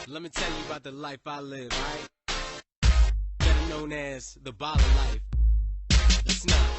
Let me tell you about the life I live, right? Better known as the baller life. It's not.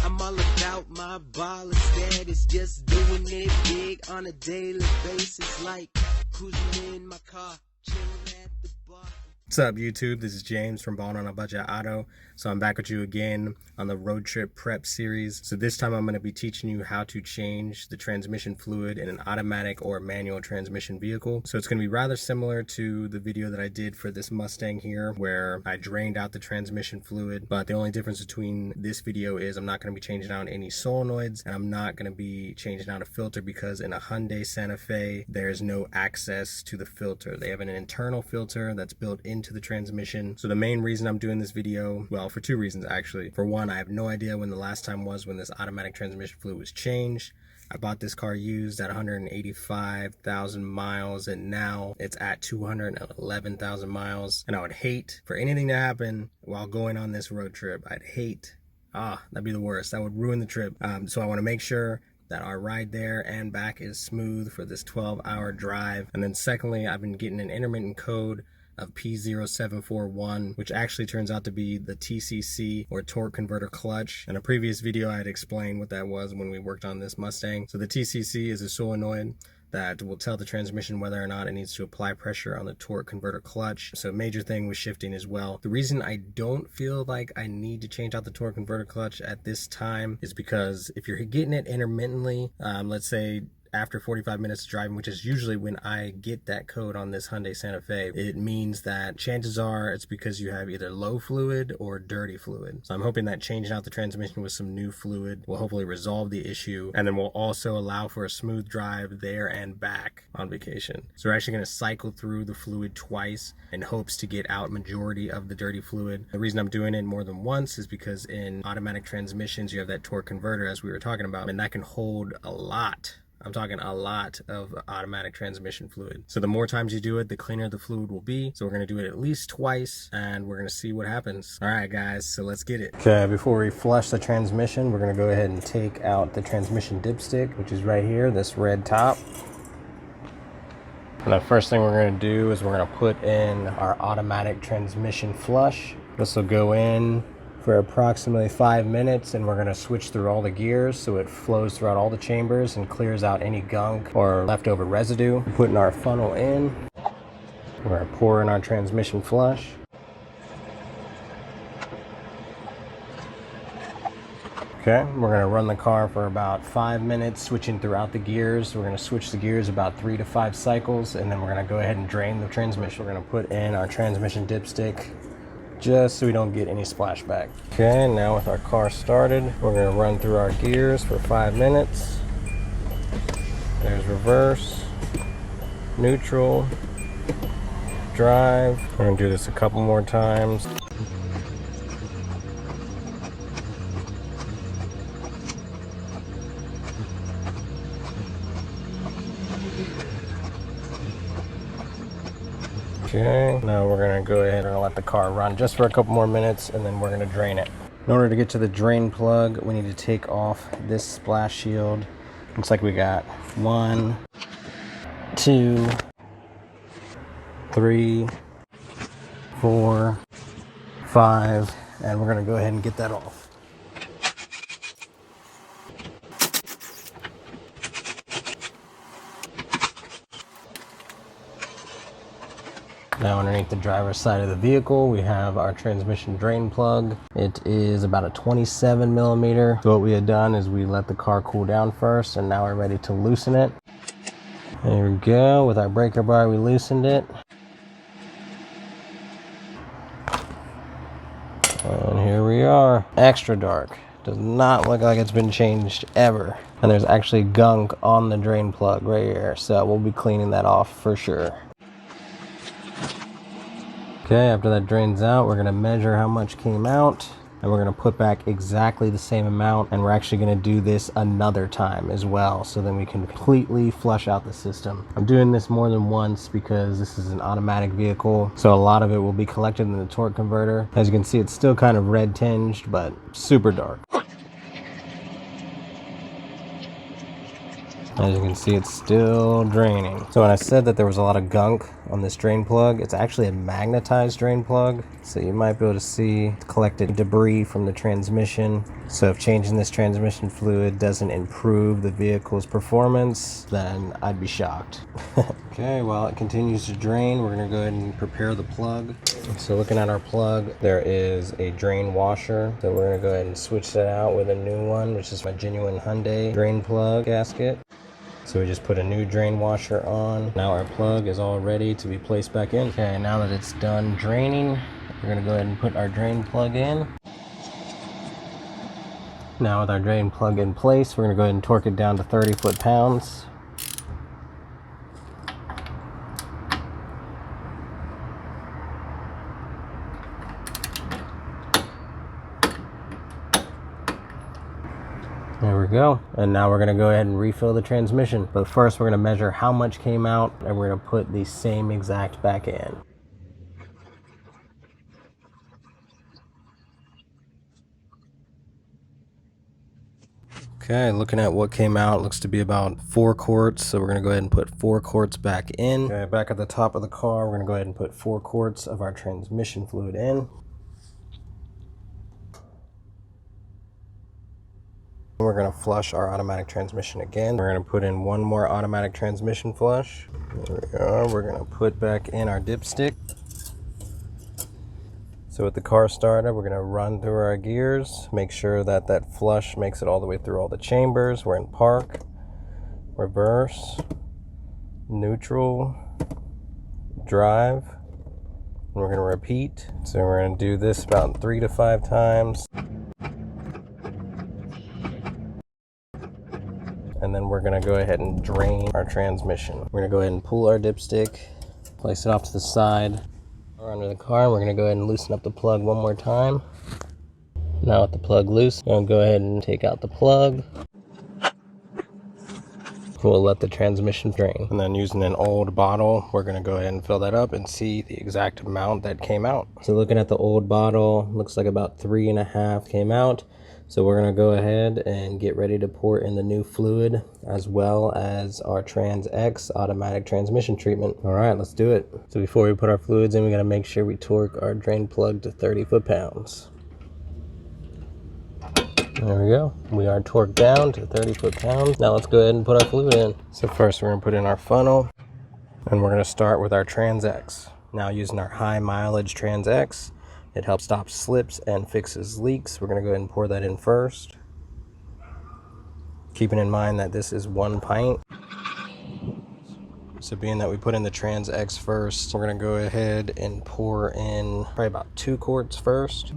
I'm all about my baller status, just doing it big on a daily basis, like cruising in my car, chilling at the bar. What's up, YouTube? This is James from Ballin' on a Budget Auto. So I'm back with you again on the road trip prep series. So this time I'm going to be teaching you how to change the transmission fluid in an automatic or manual transmission vehicle. So it's going to be rather similar to the video that I did for this Mustang here, where I drained out the transmission fluid. But the only difference between this video is I'm not going to be changing out any solenoids, and I'm not going to be changing out a filter, because in a Hyundai Santa Fe, there's no access to the filter. They have an internal filter that's built into the transmission. So the main reason I'm doing this video, well, for two reasons actually. For one, I have no idea when the last time was when this automatic transmission fluid was changed. I bought this car used at 185,000 miles, and now it's at 211,000 miles. And I would hate for anything to happen while going on this road trip. I'd hate, that'd be the worst. That would ruin the trip. So I want to make sure that our ride there and back is smooth for this 12-hour drive. And then secondly, I've been getting an intermittent code of P0741, which actually turns out to be the TCC, or torque converter clutch. In a previous video, I had explained what that was when we worked on this Mustang. So the TCC is a solenoid that will tell the transmission whether or not it needs to apply pressure on the torque converter clutch. So a major thing with shifting as well. The reason I don't feel like I need to change out the torque converter clutch at this time is because if you're getting it intermittently, let's say after 45 minutes of driving, which is usually when I get that code on this Hyundai Santa Fe, it means that chances are it's because you have either low fluid or dirty fluid. So I'm hoping that changing out the transmission with some new fluid will hopefully resolve the issue, and then will also allow for a smooth drive there and back on vacation. So we're actually going to cycle through the fluid twice in hopes to get out majority of the dirty fluid. The reason I'm doing it more than once is because in automatic transmissions you have that torque converter, as we were talking about, and that can hold a lot. I'm talking a lot of automatic transmission fluid. So the more times you do it, the cleaner the fluid will be. So we're going to do it at least twice, and we're going to see what happens. All right, guys, so let's get it. Okay, before we flush the transmission, we're going to go ahead and take out the transmission dipstick, which is right here, this red top. And the first thing we're going to do is we're going to put in our automatic transmission flush. This will go in for approximately 5 minutes, and we're going to switch through all the gears so it flows throughout all the chambers and clears out any gunk or leftover residue. Putting our funnel in, we're going to pour in our transmission flush. Okay, we're going to run the car for about 5 minutes, switching throughout the gears. We're going to switch the gears about 3 to 5 cycles, and then we're going to go ahead and drain the transmission. We're going to put in our transmission dipstick just so we don't get any splashback. Okay, now with our car started, we're going to run through our gears for 5 minutes. There's reverse, neutral, drive. We're going to do this a couple more times. Okay, now we're going to go ahead and let the car run just for a couple more minutes, and then we're going to drain it. In order to get to the drain plug, we need to take off this splash shield. Looks like we got 1, 2, 3, 4, 5, and we're going to go ahead and get that off. Now underneath the driver's side of the vehicle, we have our transmission drain plug. It is about a 27 millimeter. So what we had done is we let the car cool down first, and now we're ready to loosen it. There we go. With our breaker bar, we loosened it. And here we are. Extra dark. Does not look like it's been changed ever. And there's actually gunk on the drain plug right here. So we'll be cleaning that off for sure. Okay, after that drains out, we're going to measure how much came out, and we're going to put back exactly the same amount, and we're actually going to do this another time as well, so then we can completely flush out the system. I'm doing this more than once because this is an automatic vehicle, so a lot of it will be collected in the torque converter. As you can see, it's still kind of red tinged, but super dark. As you can see, it's still draining. So when I said that there was a lot of gunk on this drain plug, it's actually a magnetized drain plug. So you might be able to see collected debris from the transmission. So if changing this transmission fluid doesn't improve the vehicle's performance, then I'd be shocked. Okay, while it continues to drain, we're gonna go ahead and prepare the plug. So looking at our plug, there is a drain washer. So we're gonna go ahead and switch that out with a new one, which is my genuine Hyundai drain plug gasket. So we just put a new drain washer on. Now our plug is all ready to be placed back in. Okay, now that it's done draining, we're gonna go ahead and put our drain plug in. Now with our drain plug in place, we're gonna go ahead and torque it down to 30 foot-pounds. There we go. And now we're gonna go ahead and refill the transmission. But first we're gonna measure how much came out and we're gonna put the same exact back in. Okay, looking at what came out, looks to be about 4 quarts. So we're gonna go ahead and put 4 quarts back in. Okay, back at the top of the car, we're gonna go ahead and put 4 quarts of our transmission fluid in. We're going to flush our automatic transmission again. We're going to put in one more automatic transmission flush. There we go. We're going to put back in our dipstick. So with the car started, we're going to run through our gears, make sure that that flush makes it all the way through all the chambers. We're in park, reverse, neutral, drive, and we're going to repeat. So we're going to do this about 3 to 5 times. And then we're gonna go ahead and drain our transmission. We're gonna go ahead and pull our dipstick, place it off to the side or under the car. We're gonna go ahead and loosen up the plug one more time. Now with the plug loose, we're gonna go ahead and take out the plug. We'll let the transmission drain. And then using an old bottle, we're gonna go ahead and fill that up and see the exact amount that came out. So looking at the old bottle, looks like about 3.5 came out. So we're gonna go ahead and get ready to pour in the new fluid as well as our Trans X automatic transmission treatment. All right, let's do it. So before we put our fluids in, we gotta make sure we torque our drain plug to 30 foot-pounds. There we go. We are torqued down to 30 foot-pounds. Now let's go ahead and put our fluid in. So first we're gonna put in our funnel and we're gonna start with our Trans X. Now using our high mileage Trans X, it helps stop slips and fixes leaks. We're gonna go ahead and pour that in first. Keeping in mind that this is 1 pint. So being that we put in the Trans X first, we're gonna go ahead and pour in probably about 2 quarts first.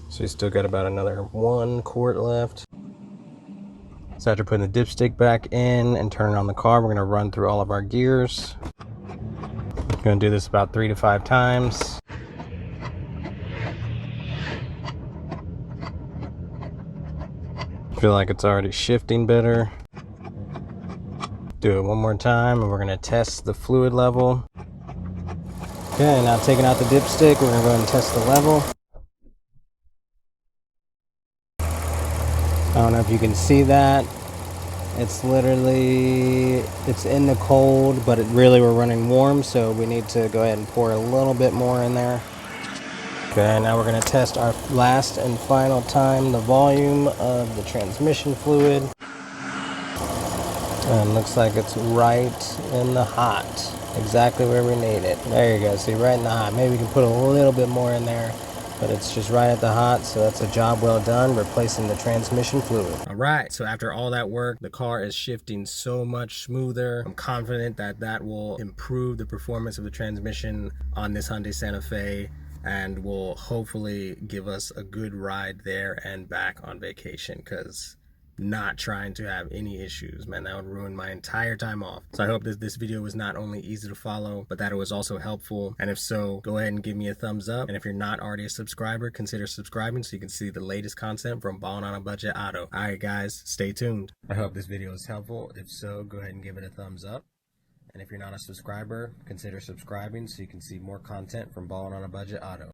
So you still got about another 1 quart left. So after putting the dipstick back in and turning on the car, we're gonna run through all of our gears. We're gonna do this about 3 to 5 times. Feel like it's already shifting better. Do it one more time and we're gonna test the fluid level. Okay, now taking out the dipstick, we're gonna go ahead and test the level. I don't know if you can see that. It's literally, it's in the cold, but really we're running warm, so we need to go ahead and pour a little bit more in there. Okay, now we're gonna test our last and final time the volume of the transmission fluid. And looks like it's right in the hot, exactly where we need it. There you go, see, right in the hot. Maybe we can put a little bit more in there, but it's just right at the hot, so that's a job well done, replacing the transmission fluid. All right, so after all that work, the car is shifting so much smoother. I'm confident that that will improve the performance of the transmission on this Hyundai Santa Fe and will hopefully give us a good ride there and back on vacation, because not trying to have any issues, man, that would ruin my entire time off. So I hope that this video was not only easy to follow, but that it was also helpful. And if so, go ahead and give me a thumbs up. And if you're not already a subscriber, consider subscribing so you can see the latest content from Ballin' on a Budget Auto. All right, guys, stay tuned. I hope this video is helpful. If so, go ahead and give it a thumbs up. And if you're not a subscriber, consider subscribing so you can see more content from Ballin' on a Budget Auto.